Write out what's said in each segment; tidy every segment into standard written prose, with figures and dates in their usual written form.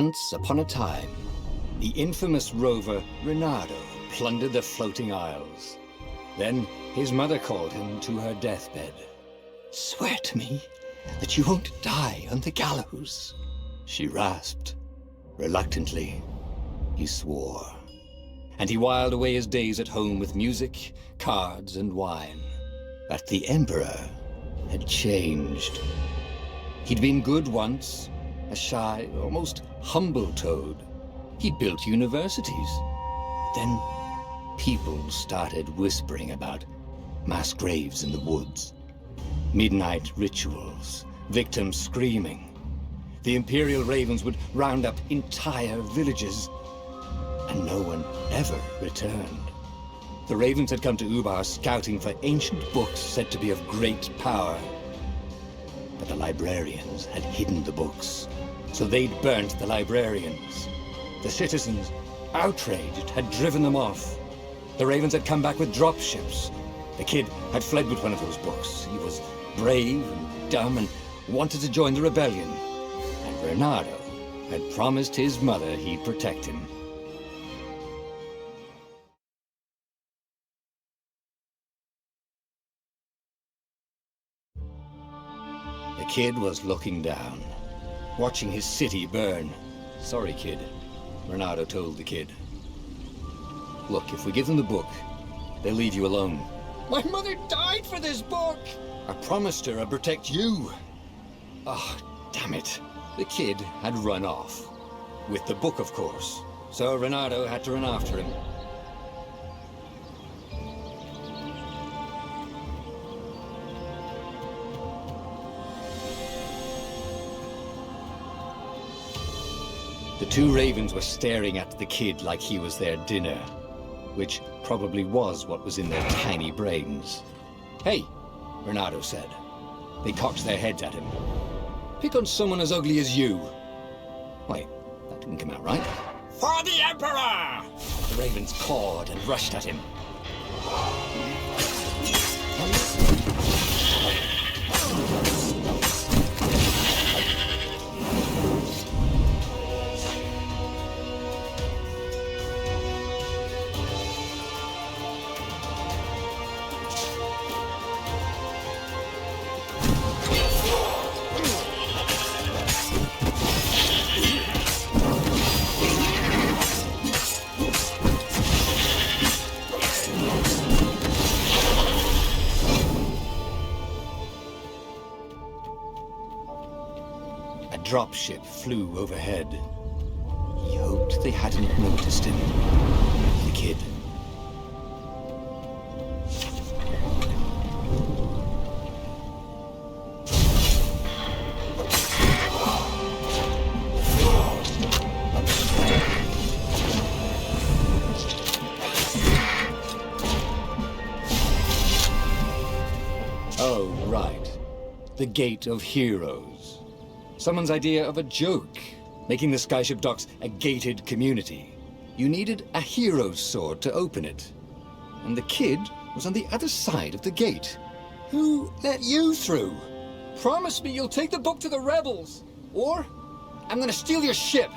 Once upon a time, the infamous rover Reynardo plundered the floating isles. Then his mother called him to her deathbed. "Swear to me that you won't die on the gallows," she rasped. Reluctantly, he swore. And he whiled away his days at home with music, cards, and wine. But the Emperor had changed. He'd been good once, a shy, almost humble toad. He'd built universities. Then people started whispering about mass graves in the woods, midnight rituals, victims screaming. The Imperial Ravens would round up entire villages, and no one ever returned. The Ravens had come to Ubar scouting for ancient books said to be of great power. But the librarians had hidden the books, so they'd burnt the librarians. The citizens, outraged, had driven them off. The Ravens had come back with dropships. The kid had fled with one of those books. He was brave and dumb and wanted to join the rebellion. And Reynardo had promised his mother he'd protect him. The kid was looking down, watching his city burn. "Sorry, kid," Reynardo told the kid. "Look, if we give them the book, they'll leave you alone." "My mother died for this book!" "I promised her I'd protect you." "Ah, damn it." The kid had run off. With the book, of course. So Reynardo had to run after him. The two ravens were staring at the kid like he was their dinner, which probably was what was in their tiny brains. "Hey," Reynardo said. They cocked their heads at him. "Pick on someone as ugly as you." Wait, that didn't come out right. "For the Emperor!" The ravens cawed and rushed at him. Dropship flew overhead. He hoped they hadn't noticed him. The kid. Oh, right. The Gate of Heroes. Someone's idea of a joke, making the Skyship Docks a gated community. You needed a hero's sword to open it. And the kid was on the other side of the gate. "Who let you through? Promise me you'll take the book to the rebels, or I'm gonna steal your ship."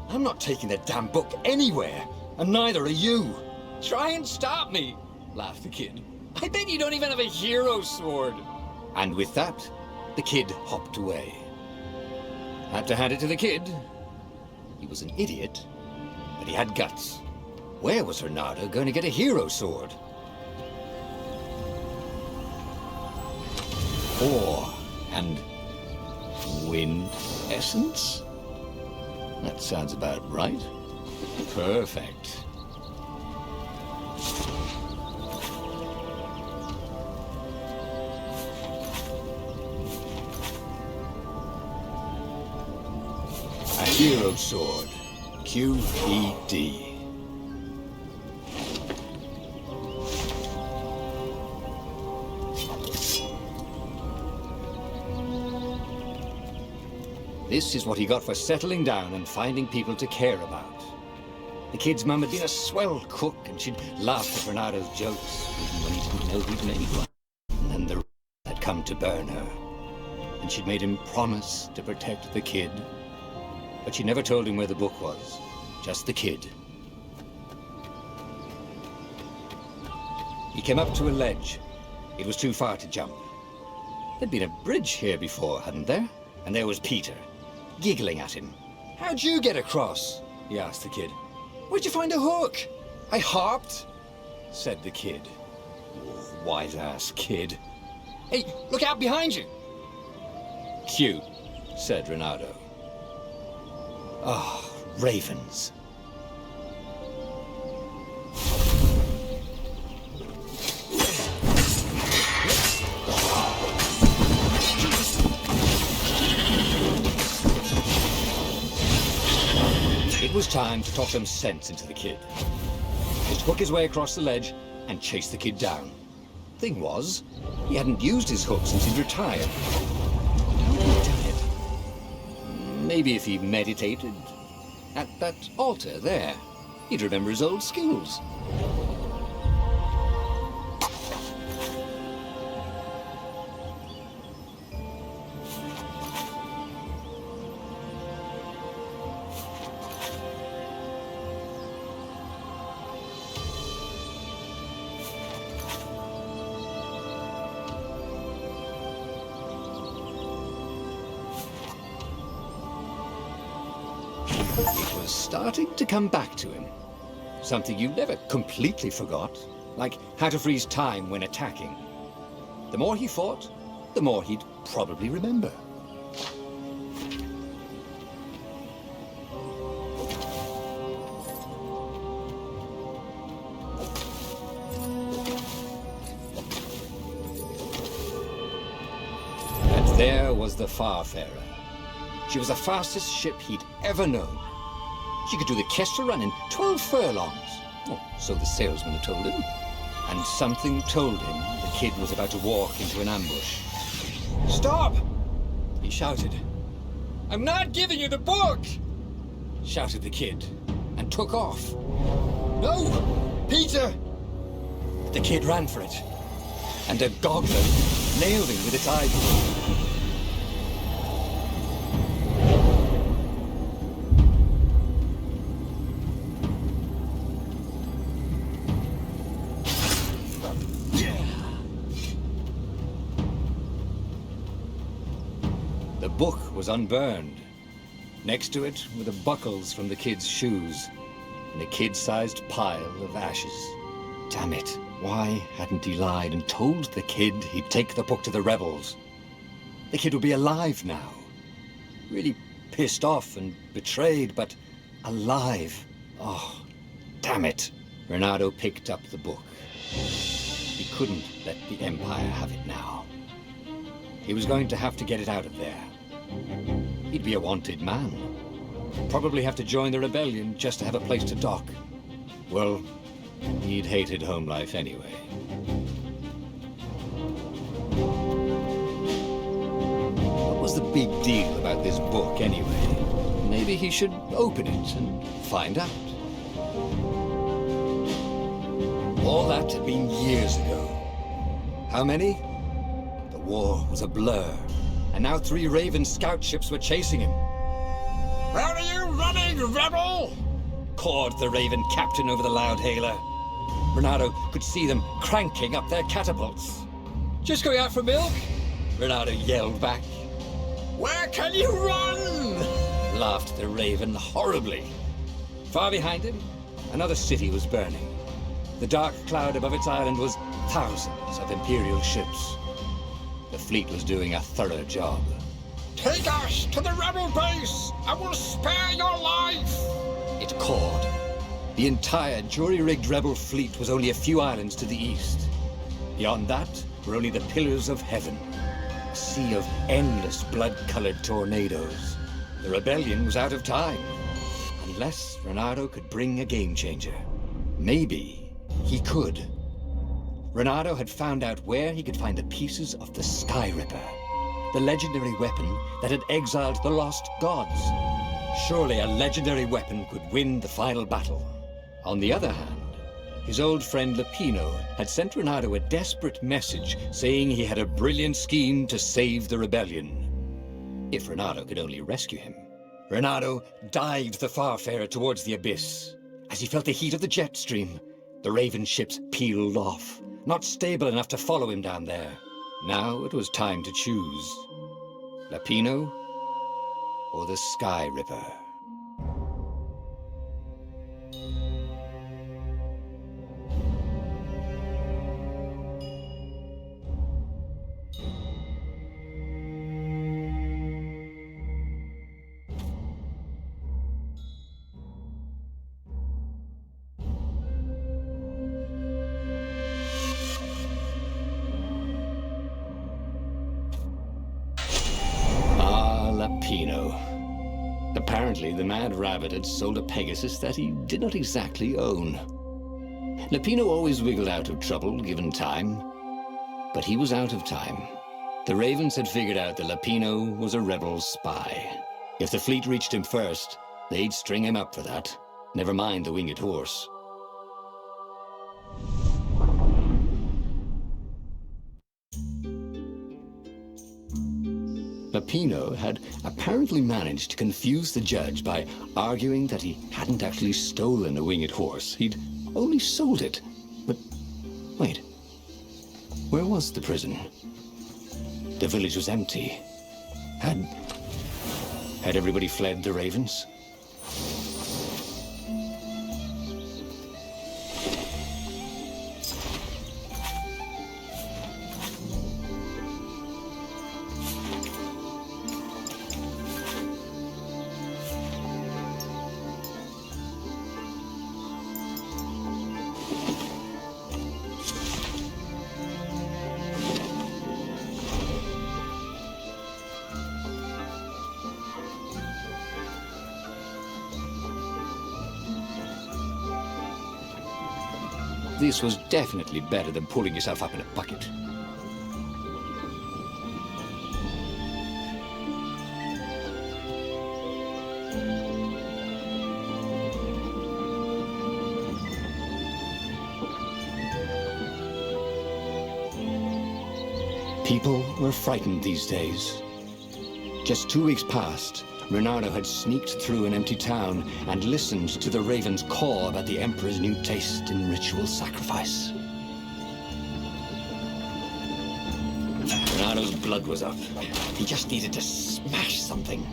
"I'm not taking that damn book anywhere, and neither are you." "Try and stop me," laughed the kid. "I bet you don't even have a hero's sword." And with that, the kid hopped away. Had to hand it to the kid. He was an idiot, but he had guts. Where was Reynardo going to get a hero sword? Ore and wind essence? That sounds about right. Perfect. Hero Sword, QED. This is what he got for settling down and finding people to care about. The kid's mum had been a swell cook, and she'd laughed at Reynardo's jokes, even when he didn't know he'd made one. And then the had come to burn her, and she'd made him promise to protect the kid. but she never told him where the book was. Just the kid. He came up to a ledge. It was too far to jump. There'd been a bridge here before, hadn't there? And there was Peter, giggling at him. "How'd you get across?" he asked the kid. "Where'd you find a hook?" "I hopped," said the kid. Wise-ass kid. "Hey, look out behind you!" "Cute," said Renato. Ah, ravens. It was time to talk some sense into the kid. Just hook his way across the ledge and chase the kid down. Thing was, he hadn't used his hook since he'd retired. How had he done it? Maybe if he meditated at that altar there, he'd remember his old skills. It was starting to come back to him. Something you never completely forgot, like how to freeze time when attacking. The more he fought, the more he'd probably remember. And there was the Farfarer. She was the fastest ship he'd ever known. She could do the Kestra run in 12 furlongs. Oh, so the salesman had told him. And something told him the kid was about to walk into an ambush. "Stop!" he shouted. "I'm not giving you the book!" shouted the kid, and took off. "No! Peter!" The kid ran for it, and a goggler nailed him with its eyeball. The book was unburned. Next to it were the buckles from the kid's shoes, and a kid-sized pile of ashes. Damn it, why hadn't he lied and told the kid he'd take the book to the rebels? The kid would be alive now. Really pissed off and betrayed, but alive. Oh, damn it. Renato picked up the book. He couldn't let the Empire have it now. He was going to have to get it out of there. He'd be a wanted man. Probably have to join the rebellion just to have a place to dock. Well, he'd hated home life anyway. What was the big deal about this book anyway? Maybe he should open it and find out. All that had been years ago. How many? The war was a blur. And now 3 Raven scout ships were chasing him. "Where are you running, rebel?" cawed the Raven captain over the loudhailer. Renato could see them cranking up their catapults. "Just going out for milk?" Renato yelled back. "Where can you run?" laughed the Raven horribly. Far behind him, another city was burning. The dark cloud above its island was thousands of Imperial ships. The fleet was doing a thorough job. "Take us to the rebel base! I will spare your life!" it cawed. The entire jury-rigged rebel fleet was only a few islands to the east. Beyond that were only the pillars of heaven, a sea of endless blood-colored tornadoes. The rebellion was out of time, unless Renato could bring a game-changer. Maybe he could. Renato had found out where he could find the pieces of the Sky Ripper, the legendary weapon that had exiled the lost gods. Surely a legendary weapon could win the final battle. On the other hand, his old friend Lupino had sent Renato a desperate message saying he had a brilliant scheme to save the rebellion. If Renato could only rescue him. Renato dived the Farfarer towards the abyss. As he felt the heat of the jet stream, the Raven ships peeled off, not stable enough to follow him down there. Now it was time to choose. Lapino or the Sky Ripper? Lapino. Apparently, the Mad Rabbit had sold a Pegasus that he did not exactly own. Lapino always wiggled out of trouble, given time. But he was out of time. The Ravens had figured out that Lapino was a rebel spy. If the fleet reached him first, they'd string him up for that. Never mind the winged horse. Lapino had apparently managed to confuse the judge by arguing that he hadn't actually stolen a winged horse. He'd only sold it. But wait, where was the prison? The village was empty. Had everybody fled the Ravens? This was definitely better than pulling yourself up in a bucket. People were frightened these days. Just 2 weeks past, Renato had sneaked through an empty town and listened to the Ravens call about the Emperor's new taste in ritual sacrifice. Renato's blood was up. He just needed to smash something.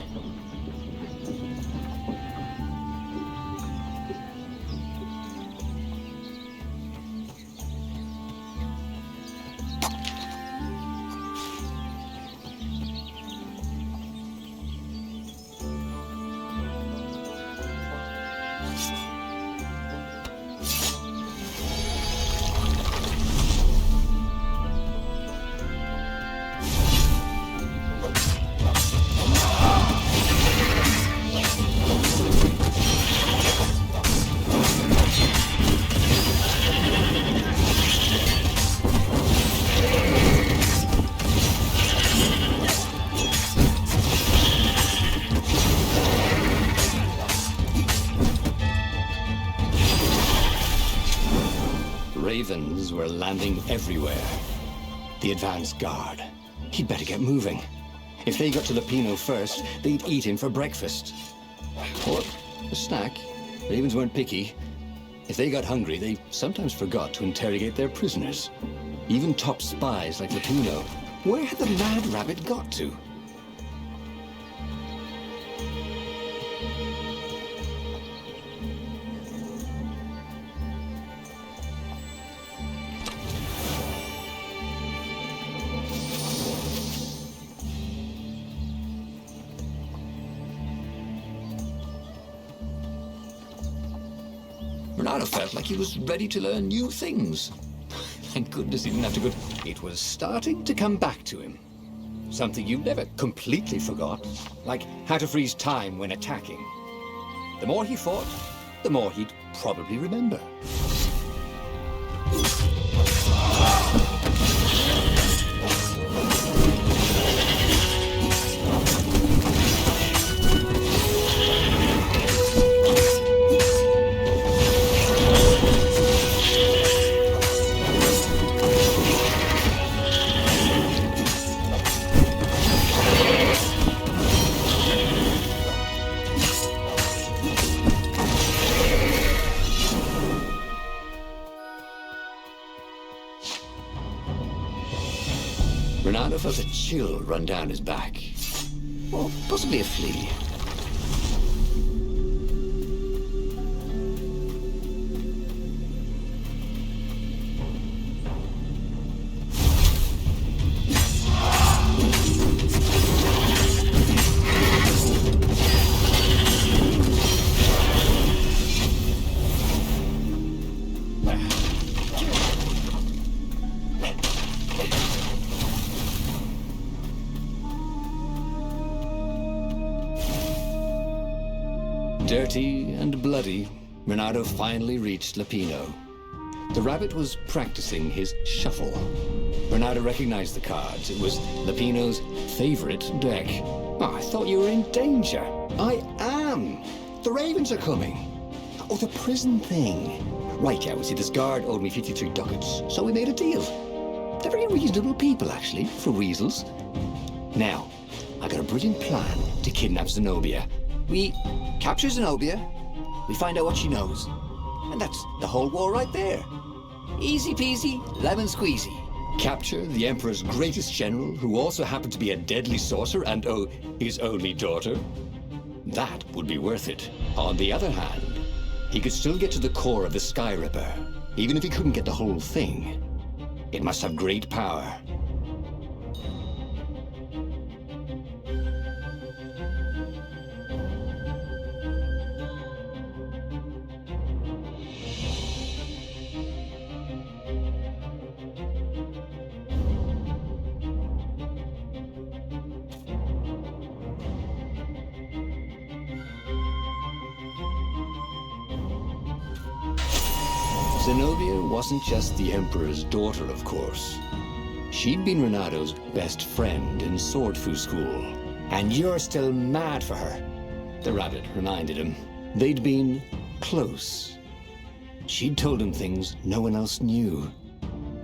Ravens were landing everywhere. The advance guard. He'd better get moving. If they got to Lapino first, they'd eat him for breakfast. Or a snack. Ravens weren't picky. If they got hungry, they sometimes forgot to interrogate their prisoners. Even top spies like Lapino. Where had the Mad Rabbit got to? Renato felt like he was ready to learn new things. Thank goodness he didn't have to go. It was starting to come back to him. Something you never completely forgot, like how to freeze time when attacking. The more he fought, the more he'd probably remember. Renato felt a chill run down his back. Or possibly a flea. Dirty and bloody, Renato finally reached Lapino. The rabbit was practicing his shuffle. Renato recognized the cards. It was Lapino's favorite deck. Oh, I thought you were in danger. I am. The ravens are coming. Oh, the prison thing. Right, yeah, see, this guard owed me 53 ducats, so we made a deal. They're very reasonable people, actually, for weasels. Now, I got a brilliant plan to kidnap Zenobia. We capture Zenobia, we find out what she knows, and that's the whole war right there. Easy peasy, lemon squeezy. Capture the Emperor's greatest general, who also happened to be a deadly sorcerer and, oh, his only daughter? That would be worth it. On the other hand, he could still get to the core of the Sky Ripper, even if he couldn't get the whole thing. It must have great power. Zenobia wasn't just the Emperor's daughter, of course. She'd been Renato's best friend in Sword Fu school. And you're still mad for her, the rabbit reminded him. They'd been close. She'd told him things no one else knew.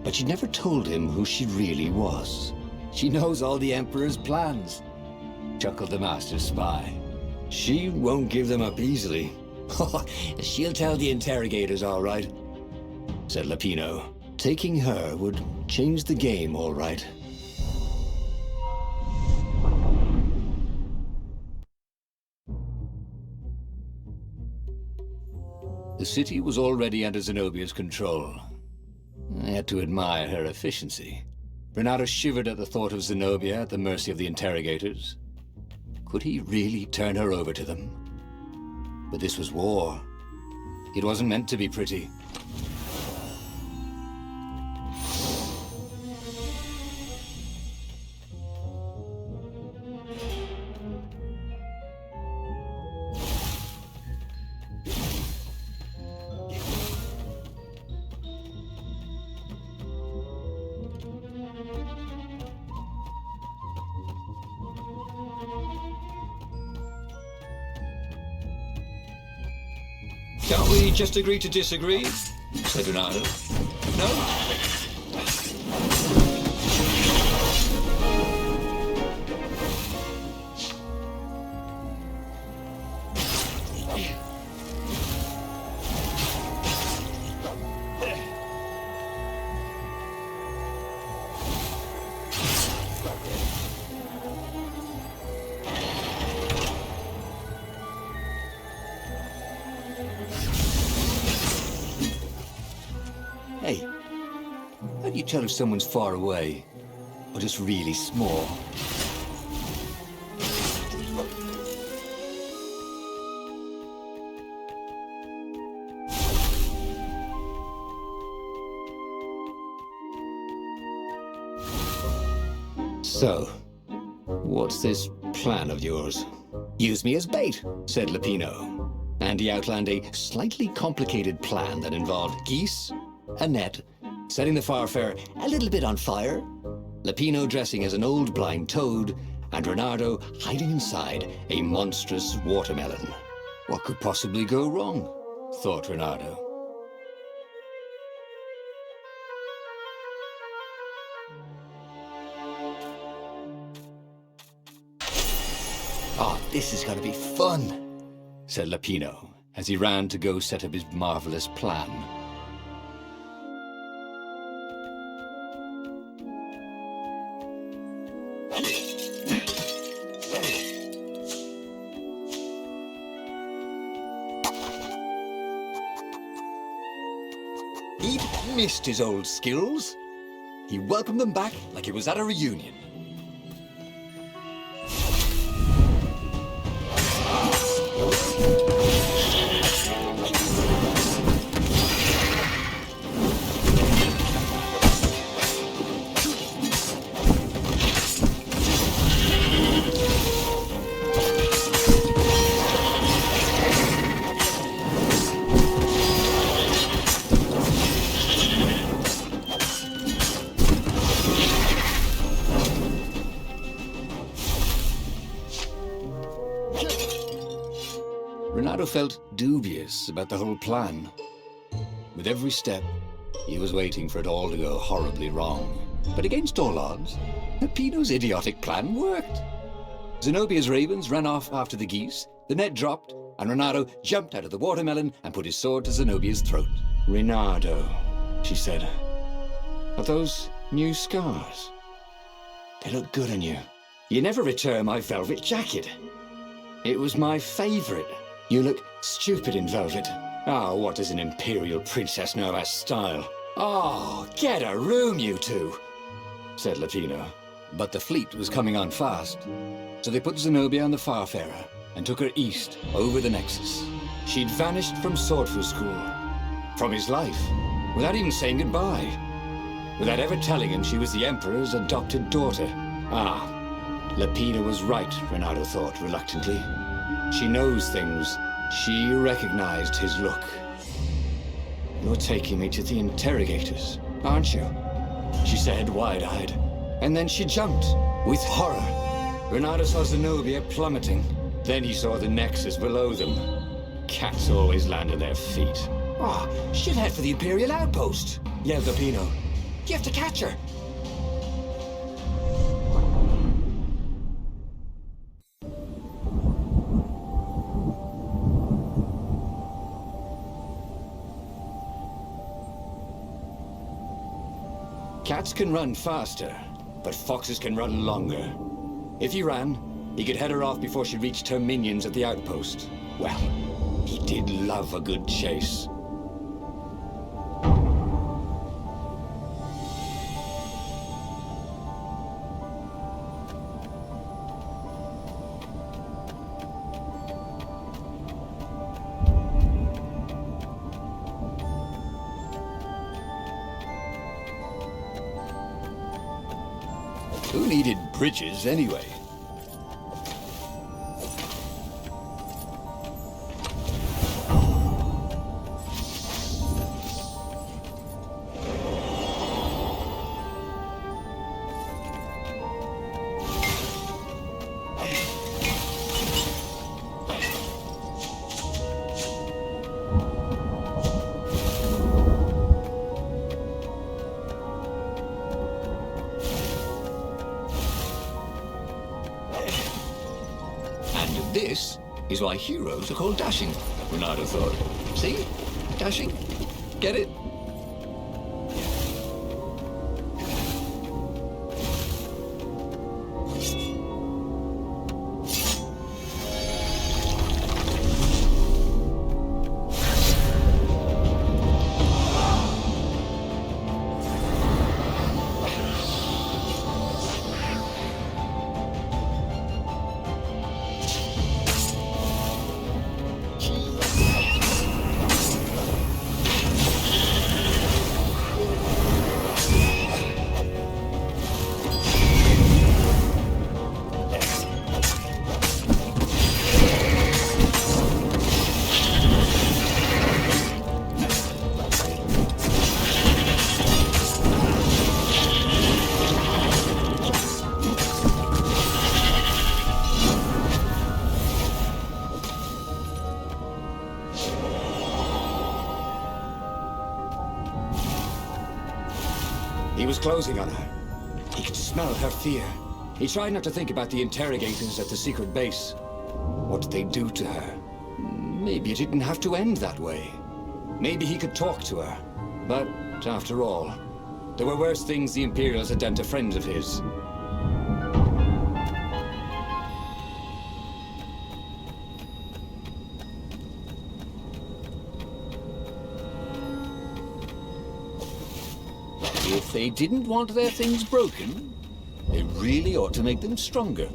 But she'd never told him who she really was. She knows all the Emperor's plans, chuckled the master spy. She won't give them up easily. She'll tell the interrogators, all right, said Lapino. Taking her would change the game, all right. The city was already under Zenobia's control. I had to admire her efficiency. Renato shivered at the thought of Zenobia at the mercy of the interrogators. Could he really turn her over to them? But this was war. It wasn't meant to be pretty. Can't we just agree to disagree? Said Renato. No? Hey, how do you tell if someone's far away, or just really small? So, what's this plan of yours? Use me as bait, said Lapino. And he outlined a slightly complicated plan that involved geese, a net, setting the Farfarer a little bit on fire, Lapino dressing as an old blind toad, and Renato hiding inside a monstrous watermelon. What could possibly go wrong? Thought Renato. Oh, this is gonna be fun, said Lapino as he ran to go set up his marvelous plan. He'd missed his old skills. He welcomed them back like he was at a reunion. Renato felt dubious about the whole plan. With every step, he was waiting for it all to go horribly wrong. But against all odds, Peppino's idiotic plan worked. Zenobia's ravens ran off after the geese, the net dropped, and Renato jumped out of the watermelon and put his sword to Zenobia's throat. "Renato," she said, "are those new scars? They look good on you. You never returned my velvet jacket. It was my favorite. You look stupid in velvet. Ah, what does an imperial princess know about style? Oh, get a room, you two," said Peppino. But the fleet was coming on fast, so they put Zenobia on the Farfarer and took her east, over the Nexus. She'd vanished from Swordfu School, from his life, without even saying goodbye, without ever telling him she was the Emperor's adopted daughter. Ah, Peppino was right, Renato thought reluctantly. She knows things. She recognized his look. "You're taking me to the interrogators, aren't you?" she said, wide-eyed. And then she jumped, with horror. Renato saw Zenobia plummeting. Then he saw the Nexus below them. Cats always land on their feet. "Ah, she'll head for the Imperial outpost," yelled Peppino. "You have to catch her." Cats can run faster, but foxes can run longer. If he ran, he could head her off before she reached her minions at the outpost. Well, he did love a good chase. Who needed bridges anyway? This is why heroes are called dashing, Renato thought. See? Dashing? Get it? He was closing on her. He could smell her fear. He tried not to think about the interrogators at the secret base. What did they do to her? Maybe it didn't have to end that way. Maybe he could talk to her. But, after all, there were worse things the Imperials had done to friends of his. they didn't want their things broken, they really ought to make them stronger.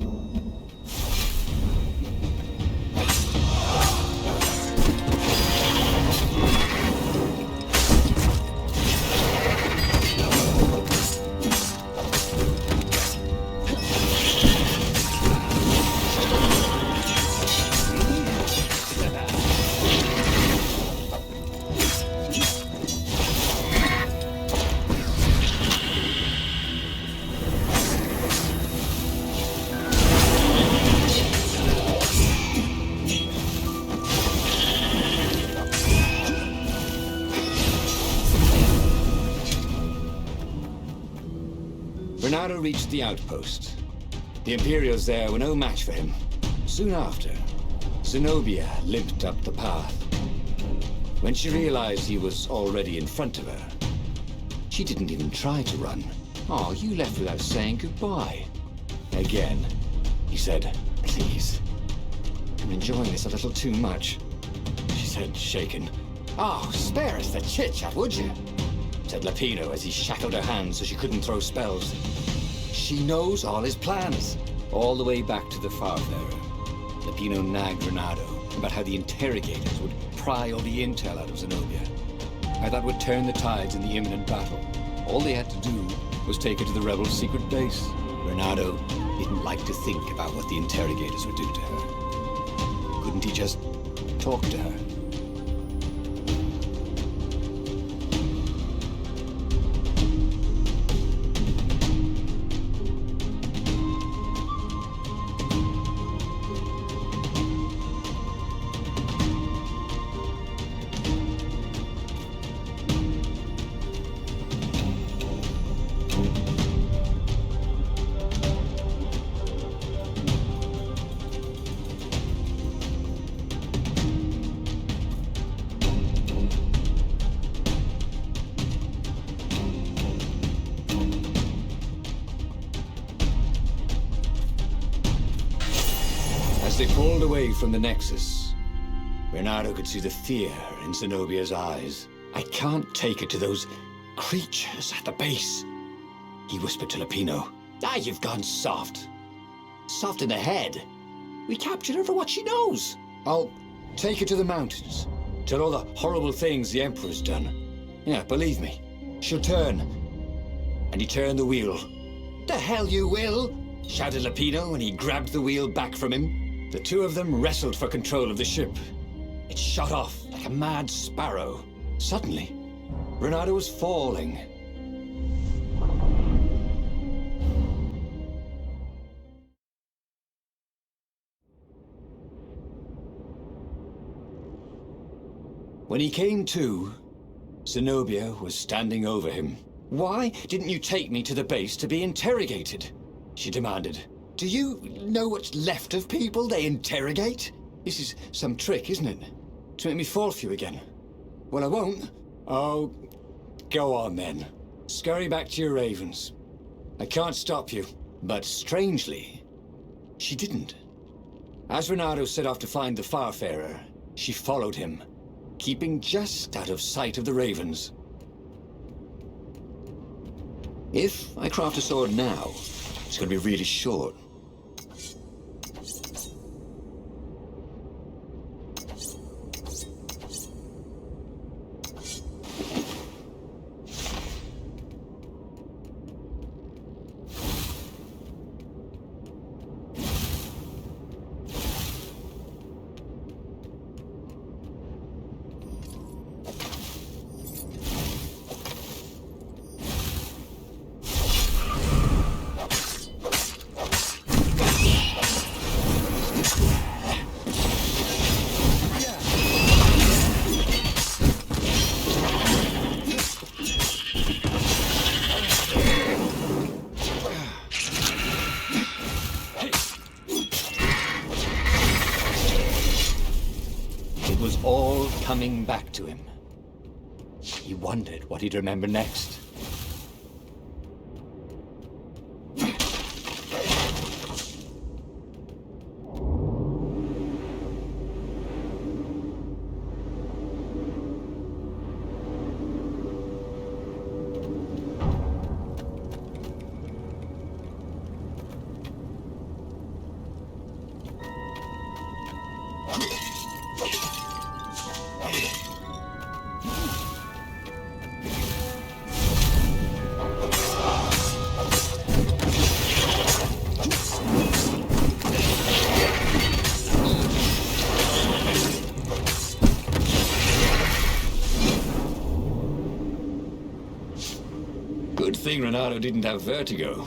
Bernardo reached the outpost. The Imperials there were no match for him. Soon after, Zenobia limped up the path. When she realized he was already in front of her, she didn't even try to run. "Oh, you left without saying goodbye." Again, he said, "Please, I'm enjoying this a little too much," she said, shaken. "Oh, spare us the chit-chat, would you?" said Lapino as he shackled her hands so she couldn't throw spells. "She knows all his plans." All the way back to the Farfarer, Lapino nagged Renato about how the interrogators would pry all the intel out of Zenobia, how that would turn the tides in the imminent battle. All they had to do was take her to the rebels' secret base. Renato didn't like to think about what the interrogators would do to her. Couldn't he just talk to her? As they pulled away from the Nexus, Bernardo could see the fear in Zenobia's eyes. "I can't take her to those creatures at the base," he whispered to Lapino. "Ah, you've gone soft. Soft in the head. We captured her for what she knows." "I'll take her to the mountains. Tell all the horrible things the Emperor's done. Yeah, believe me, she'll turn." And he turned the wheel. "The hell you will!" shouted Lapino when he grabbed the wheel back from him. The two of them wrestled for control of the ship. It shot off like a mad sparrow. Suddenly, Renato was falling. When he came to, Zenobia was standing over him. "Why didn't you take me to the base to be interrogated?" she demanded. "Do you know what's left of people they interrogate? This is some trick, isn't it? To make me fall for you again. Well, I won't." "Oh, go on then. Scurry back to your ravens. I can't stop you." But strangely, she didn't. As Renato set off to find the Farfarer, she followed him, keeping just out of sight of the ravens. If I craft a sword now, it's going to be really short. All coming back to him. He wondered what he'd remember next. Renato didn't have vertigo.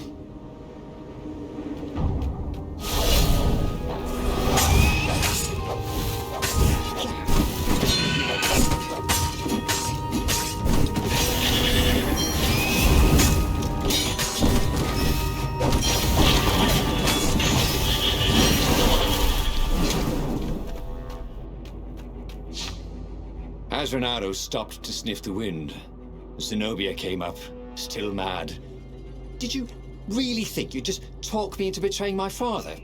As Renato stopped to sniff the wind, Zenobia came up, still mad. Did you really think you'd just talk me into betraying my father?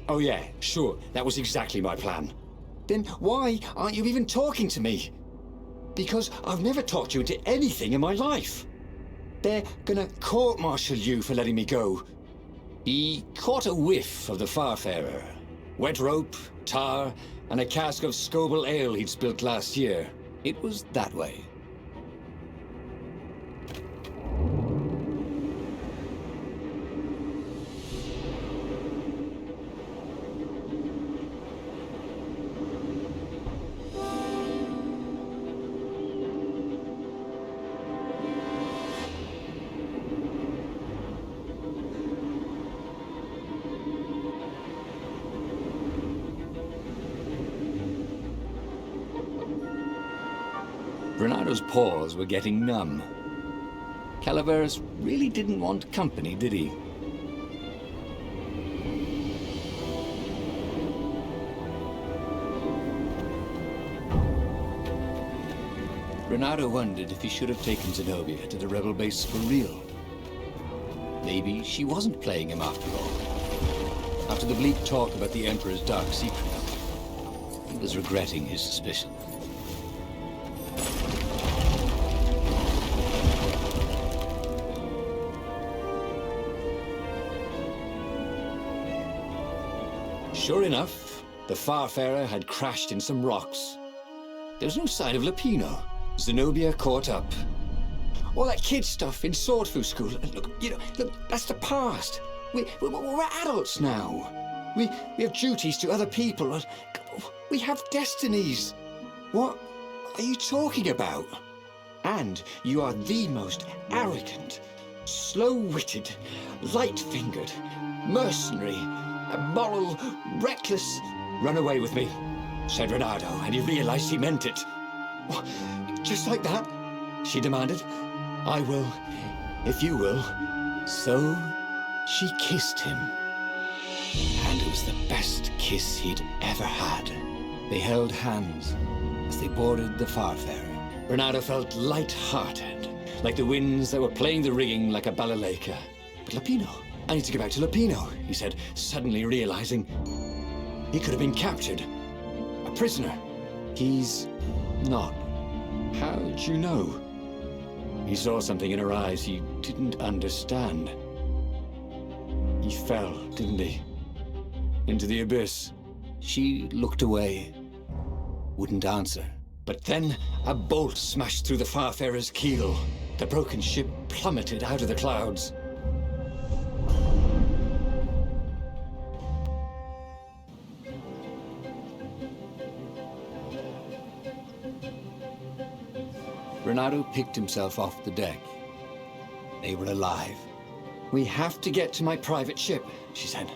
Oh yeah, sure, that was exactly my plan. Then why aren't you even talking to me? Because I've never talked you into anything in my life. They're gonna court-martial you for letting me go. He caught a whiff of the Farfarer. Wet rope, tar, and a cask of Scobel ale he'd spilt last year. It was that way. Bernardo's paws were getting numb. Calaveras really didn't want company, did he? Bernardo wondered if he should have taken Zenobia to the rebel base for real. Maybe she wasn't playing him after all. After the bleak talk about the Emperor's dark secret, he was regretting his suspicion. Sure enough, the Farfarer had crashed in some rocks. There was no sign of Lupino. Zenobia caught up. All that kid stuff in Swordfu School. Look, that's the past. We're adults now. We have duties to other people. We have destinies. What are you talking about? And you are the most arrogant, slow-witted, light-fingered, mercenary, immoral, reckless. Run away with me, said Renato, and he realized he meant it. What? Just like that? She demanded. I will, if you will. So she kissed him. And it was the best kiss he'd ever had. They held hands as they boarded the Farfarer. Renato felt light-hearted, like the winds that were playing the rigging like a balalaika. But Lupino, I need to get back to Lupino, he said, suddenly realizing he could have been captured. A prisoner. He's not. How'd you know? He saw something in her eyes he didn't understand. He fell, didn't he? Into the abyss. She looked away, wouldn't answer. But then a bolt smashed through the Farfarer's keel. The broken ship plummeted out of the clouds. Renato picked himself off the deck. They were alive. We have to get to my private ship, she said.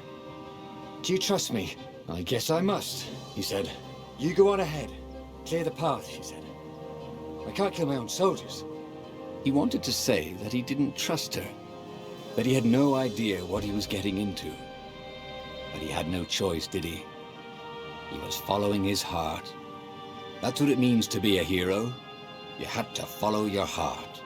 Do you trust me? I guess I must, he said. You go on ahead. Clear the path, she said. I can't kill my own soldiers. He wanted to say that he didn't trust her, that he had no idea what he was getting into. But he had no choice, did he? He was following his heart. That's what it means to be a hero. You had to follow your heart.